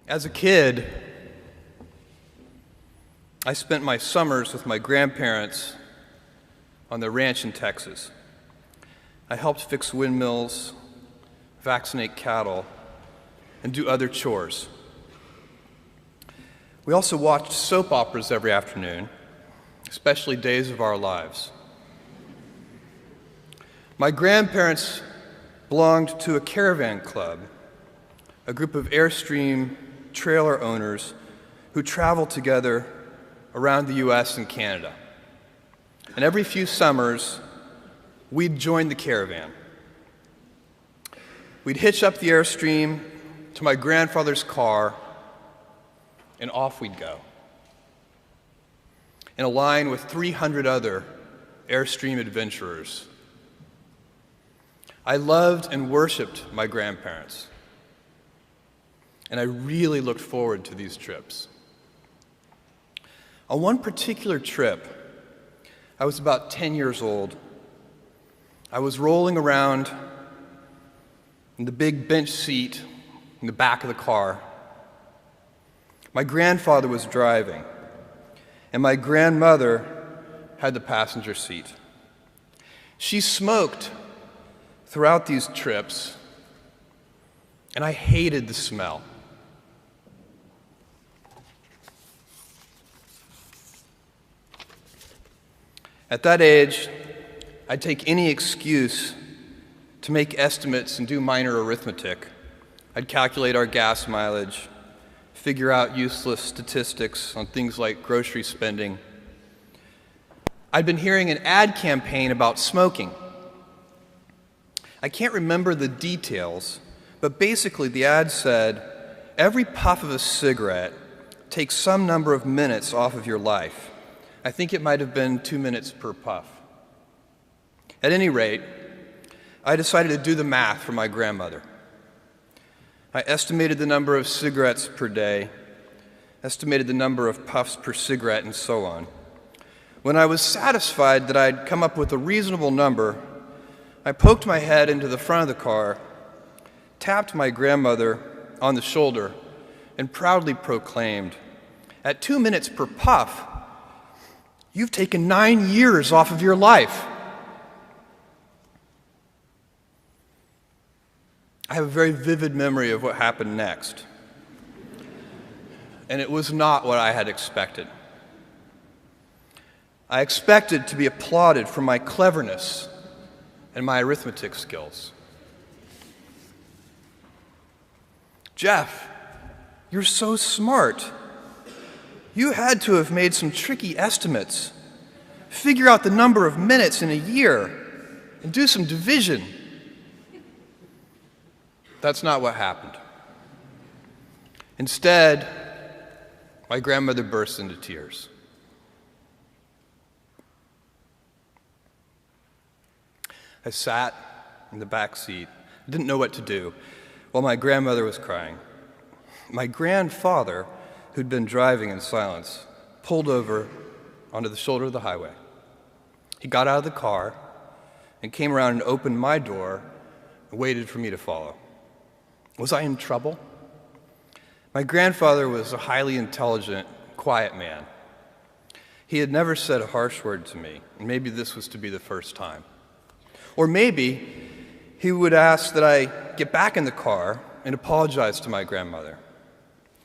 As a kid, I spent my summers with my grandparents on their ranch in Texas. I helped fix windmills, vaccinate cattle, and do other chores. We also watched soap operas every afternoon, especially Days of Our Lives. My grandparents belonged to a caravan club, a group of Airstream trailer owners who traveled together around the US and Canada. And every few summers, we'd join the caravan. We'd hitch up the Airstream to my grandfather's car, and off we'd go, in a line with 300 other Airstream adventurers. I loved and worshiped my grandparents, and I really looked forward to these trips. On one particular trip, I was about 10 years old. I was rolling around in the big bench seat in the back of the car. My grandfather was driving, and my grandmother had the passenger seat. She smoked throughout these trips, and I hated the smell. At that age, I'd take any excuse to make estimates and do minor arithmetic. I'd calculate our gas mileage, figure out useless statistics on things like grocery spending. I'd been hearing an ad campaign about smoking. I can't remember the details, but basically the ad said, every puff of a cigarette takes some number of minutes off of your life. I think it might have been 2 minutes per puff. At any rate, I decided to do the math for my grandmother. I estimated the number of cigarettes per day, estimated the number of puffs per cigarette, and so on. When I was satisfied that I'd come up with a reasonable number, I poked my head into the front of the car, tapped my grandmother on the shoulder, and proudly proclaimed, "At 2 minutes per puff, you've taken 9 years off of your life." I have a very vivid memory of what happened next, and it was not what I had expected. I expected to be applauded for my cleverness and my arithmetic skills. "Jeff, you're so smart. You had to have made some tricky estimates. Figure out the number of minutes in a year and do some division." That's not what happened. Instead, my grandmother burst into tears. I sat in the back seat, didn't know what to do, while my grandmother was crying. My grandfather, who'd been driving in silence, pulled over onto the shoulder of the highway. He got out of the car and came around and opened my door and waited for me to follow. Was I in trouble? My grandfather was a highly intelligent, quiet man. He had never said a harsh word to me, and maybe this was to be the first time. Or maybe he would ask that I get back in the car and apologize to my grandmother.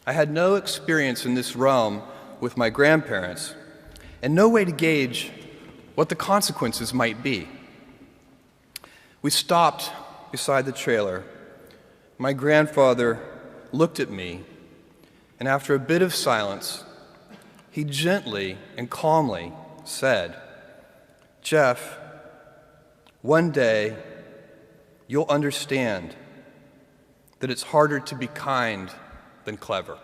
I had no experience in this realm with my grandparents, and no way to gauge what the consequences might be. We stopped beside the trailer. My grandfather looked at me, and after a bit of silence, he gently and calmly said, "Jeff, one day you'll understand that it's harder to be kind than clever."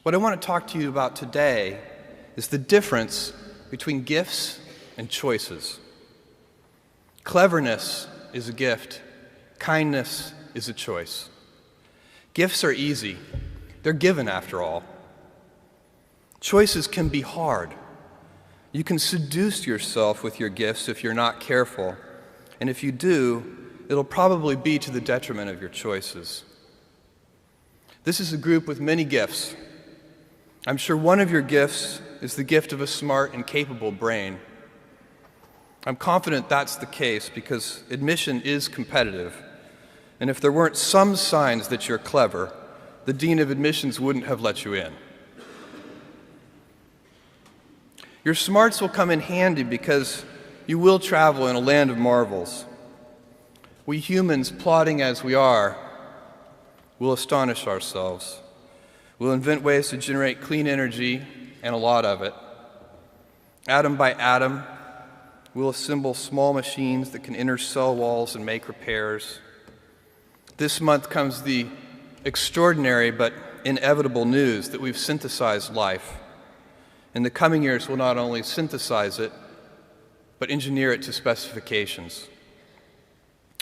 What I want to talk to you about today is the difference between gifts and choices. Cleverness is a gift. Kindness is a choice. Gifts are easy. They're given, after all. Choices can be hard. You can seduce yourself with your gifts if you're not careful, and if you do, it'll probably be to the detriment of your choices. This is a group with many gifts. I'm sure one of your gifts is the gift of a smart and capable brain. I'm confident that's the case because admission is competitive. And if there weren't some signs that you're clever, the dean of admissions wouldn't have let you in. Your smarts will come in handy because you will travel in a land of marvels. We humans, plodding as we are, will astonish ourselves. We'll invent ways to generate clean energy, and a lot of it. Atom by atom, we'll assemble small machines that can enter cell walls and make repairs. This month comes the extraordinary but inevitable news that we've synthesized life. In the coming years, we'll not only synthesize it, but engineer it to specifications.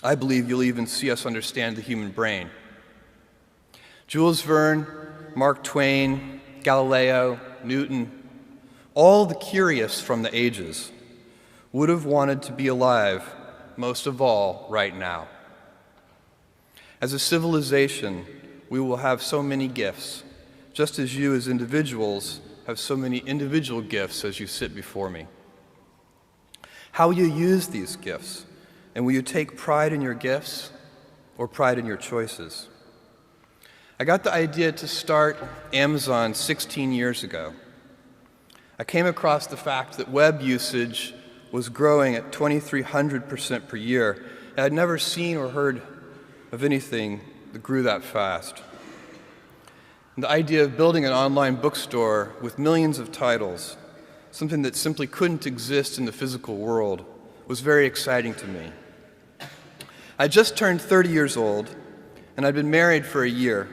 I believe you'll even see us understand the human brain. Jules Verne, Mark Twain, Galileo, Newton, all the curious from the ages would have wanted to be alive, most of all, right now. As a civilization, we will have so many gifts, just as you as individuals have so many individual gifts as you sit before me. How will you use these gifts? And will you take pride in your gifts or pride in your choices? I got the idea to start Amazon 16 years ago. I came across the fact that web usage was growing at 2,300% per year, and I'd never seen or heard of anything that grew that fast. And the idea of building an online bookstore with millions of titles, something that simply couldn't exist in the physical world, was very exciting to me. I just turned 30 years old, and I'd been married for a year.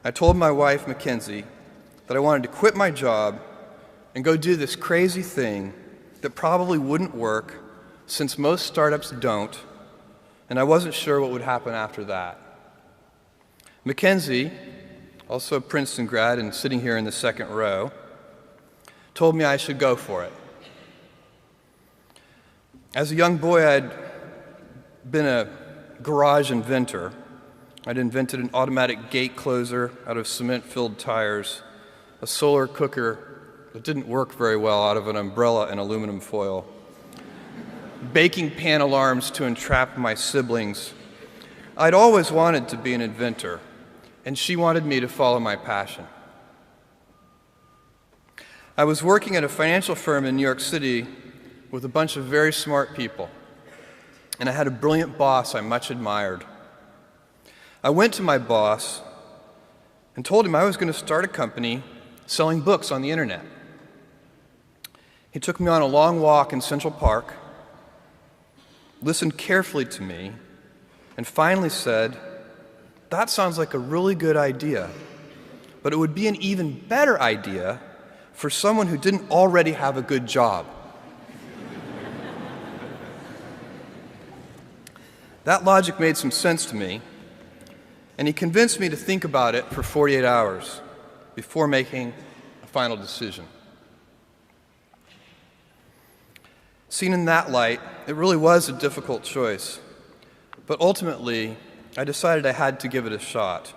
I told my wife, Mackenzie, that I wanted to quit my job and go do this crazy thing that probably wouldn't work, since most startups don't, and I wasn't sure what would happen after that. Mackenzie, also a Princeton grad and sitting here in the second row, told me I should go for it. As a young boy, I'd been a garage inventor. I'd invented an automatic gate closer out of cement-filled tires, a solar cooker that didn't work very well out of an umbrella and aluminum foil, baking pan alarms to entrap my siblings. I'd always wanted to be an inventor, and she wanted me to follow my passion. I was working at a financial firm in New York City with a bunch of very smart people, and I had a brilliant boss I much admired. I went to my boss and told him I was going to start a company selling books on the internet. He took me on a long walk in Central Park, listened carefully to me, and finally said, "That sounds like a really good idea, but it would be an even better idea for someone who didn't already have a good job." That logic made some sense to me, and he convinced me to think about it for 48 hours before making a final decision. Seen in that light, it really was a difficult choice, but ultimately, I decided I had to give it a shot.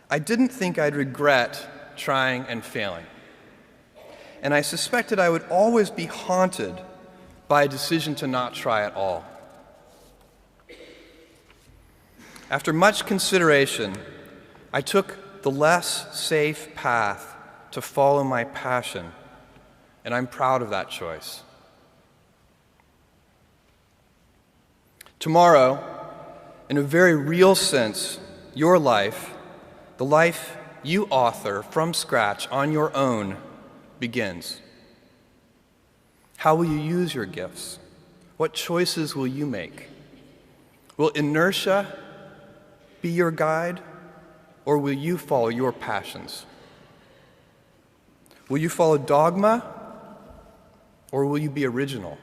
I didn't think I'd regret trying and failing, and I suspected I would always be haunted by a decision to not try at all. After much consideration, I took the less safe path to follow my passion, and I'm proud of that choice. Tomorrow, in a very real sense, your life, the life you author from scratch on your own, begins. How will you use your gifts? What choices will you make? Will inertia be your guide, or will you follow your passions? Will you follow dogma, or will you be original?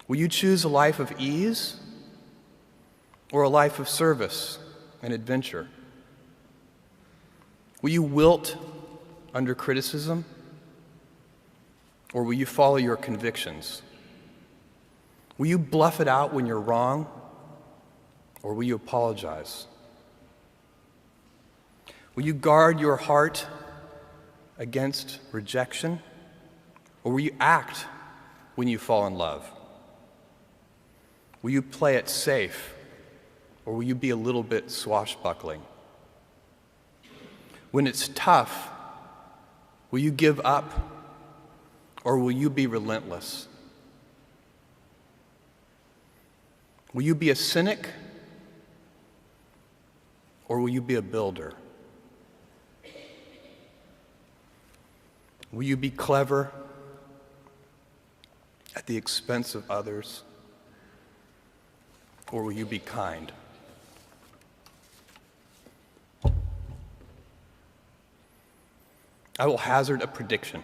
Will you choose a life of ease, or a life of service and adventure? Will you wilt under criticism, or will you follow your convictions? Will you bluff it out when you're wrong, or will you apologize? Will you guard your heart against rejection, or will you act when you fall in love? Will you play it safe, or will you be a little bit swashbuckling? When it's tough, will you give up, or will you be relentless? Will you be a cynic, or will you be a builder? Will you be clever at the expense of others, or will you be kind? I will hazard a prediction.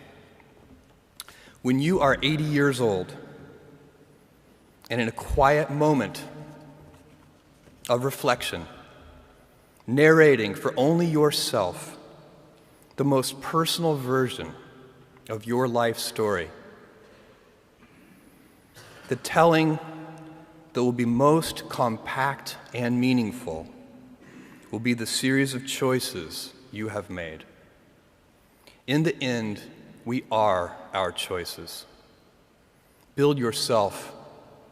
When you are 80 years old, and in a quiet moment of reflection, narrating for only yourself the most personal version of your life story, the telling that will be most compact and meaningful will be the series of choices you have made. In the end, we are our choices. Build yourself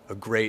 a great